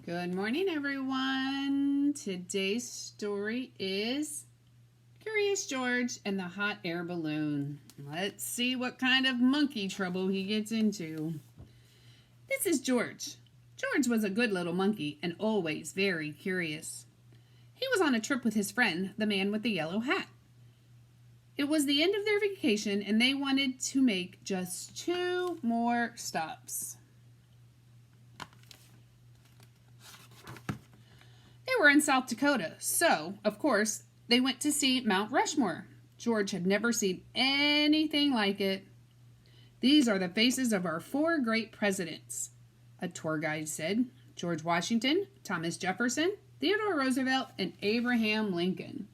Good morning, everyone. Today's story is Curious George and the Hot Air Balloon. Let's see what kind of monkey trouble he gets into. This is George. George was a good little monkey and always very curious. He was on a trip with his friend, the man with the yellow hat. It was the end of their vacation and they wanted to make just 2 more stops. They were in South Dakota, so, of course, they went to see Mount Rushmore. George had never seen anything like it. "These are the faces of our 4 great presidents," a tour guide said. "George Washington, Thomas Jefferson, Theodore Roosevelt, and Abraham Lincoln."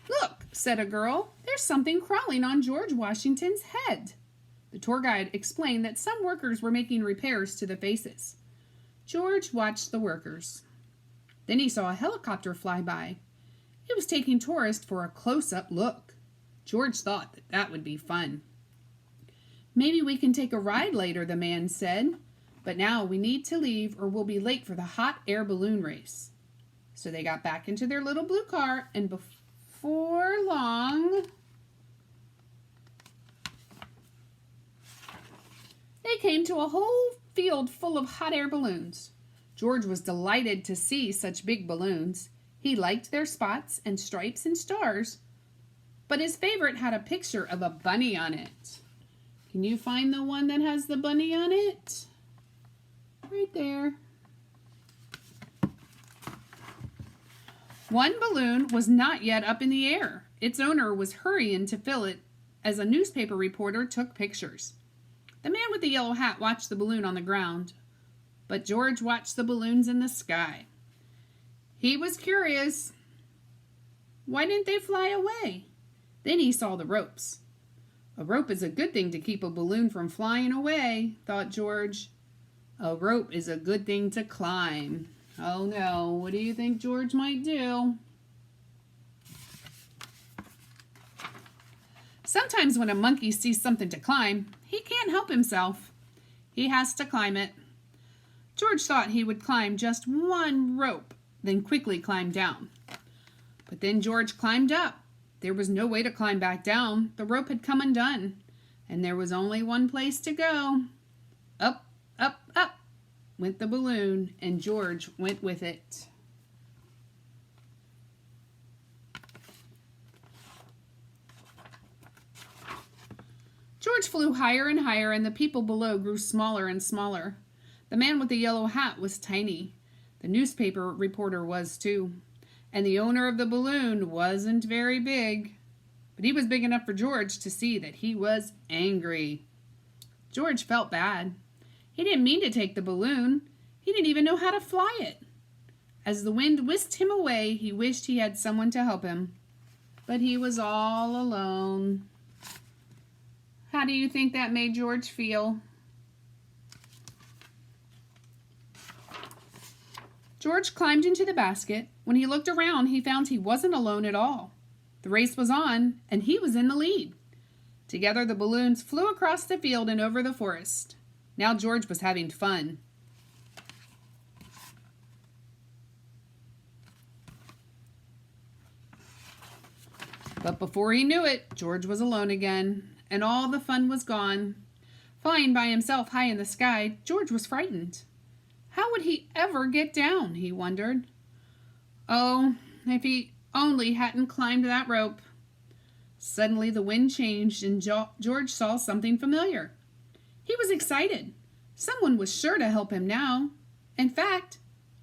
"Look," said a girl, "there's something crawling on George Washington's head." The tour guide explained that some workers were making repairs to the faces. George watched the workers. Then he saw a helicopter fly by. It was taking tourists for a close-up look. George thought that would be fun. "Maybe we can take a ride later," the man said. "But now we need to leave or we'll be late for the hot air balloon race." So they got back into their little blue car, and before long, they came to a whole field full of hot air balloons. George was delighted to see such big balloons. He liked their spots and stripes and stars, but his favorite had a picture of a bunny on it. Can you find the one that has the bunny on it? Right there. One balloon was not yet up in the air. Its owner was hurrying to fill it as a newspaper reporter took pictures. The man with the yellow hat watched the balloon on the ground, but George watched the balloons in the sky. He was curious. Why didn't they fly away? Then he saw the ropes. "A rope is a good thing to keep a balloon from flying away," thought George. "A rope is a good thing to climb." Oh no, what do you think George might do? Sometimes when a monkey sees something to climb, he can't help himself. He has to climb it. George thought he would climb just one rope, then quickly climb down. But then George climbed up. There was no way to climb back down. The rope had come undone, and there was only one place to go. Up, up, up went the balloon, and George went with it. George flew higher and higher, and the people below grew smaller and smaller. The man with the yellow hat was tiny. The newspaper reporter was too. And the owner of the balloon wasn't very big. But he was big enough for George to see that he was angry. George felt bad. He didn't mean to take the balloon. He didn't even know how to fly it. As the wind whisked him away, he wished he had someone to help him. But he was all alone. How do you think that made George feel? George climbed into the basket. When he looked around, he found he wasn't alone at all. The race was on, and he was in the lead. Together, the balloons flew across the field and over the forest. Now George was having fun. But before he knew it, George was alone again, and all the fun was gone. Flying by himself high in the sky, George was frightened. How would he ever get down, he wondered. Oh, if he only hadn't climbed that rope. Suddenly the wind changed and George saw something familiar. He was excited. Someone was sure to help him now. In fact,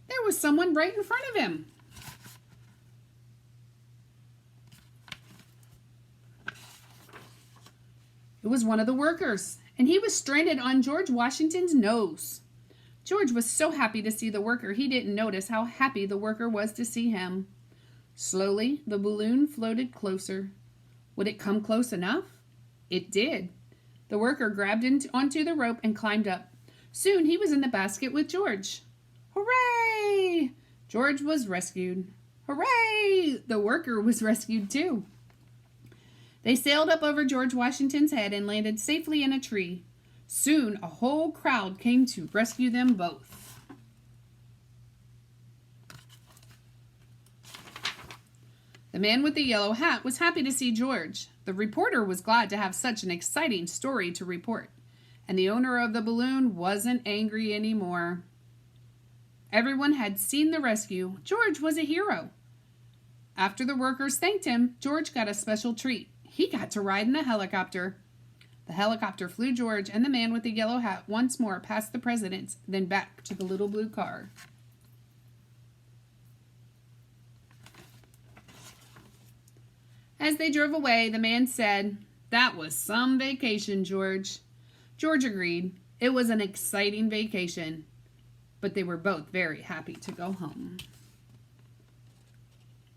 there was someone right in front of him. It was one of the workers, and he was stranded on George Washington's nose. George was so happy to see the worker, he didn't notice how happy the worker was to see him. Slowly, the balloon floated closer. Would it come close enough? It did. The worker grabbed onto the rope and climbed up. Soon he was in the basket with George. Hooray! George was rescued. Hooray! The worker was rescued too. They sailed up over George Washington's head and landed safely in a tree. Soon a whole crowd came to rescue them both. The man with the yellow hat was happy to see George. The reporter was glad to have such an exciting story to report, and the owner of the balloon wasn't angry anymore. Everyone had seen the rescue. George was a hero. After the workers thanked him, George got a special treat. He got to ride in a helicopter. The helicopter flew George and the man with the yellow hat once more past the presidents, then back to the little blue car. As they drove away, the man said, "That was some vacation, George." George agreed. It was an exciting vacation, but they were both very happy to go home.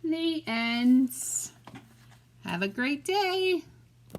The end. Have a great day.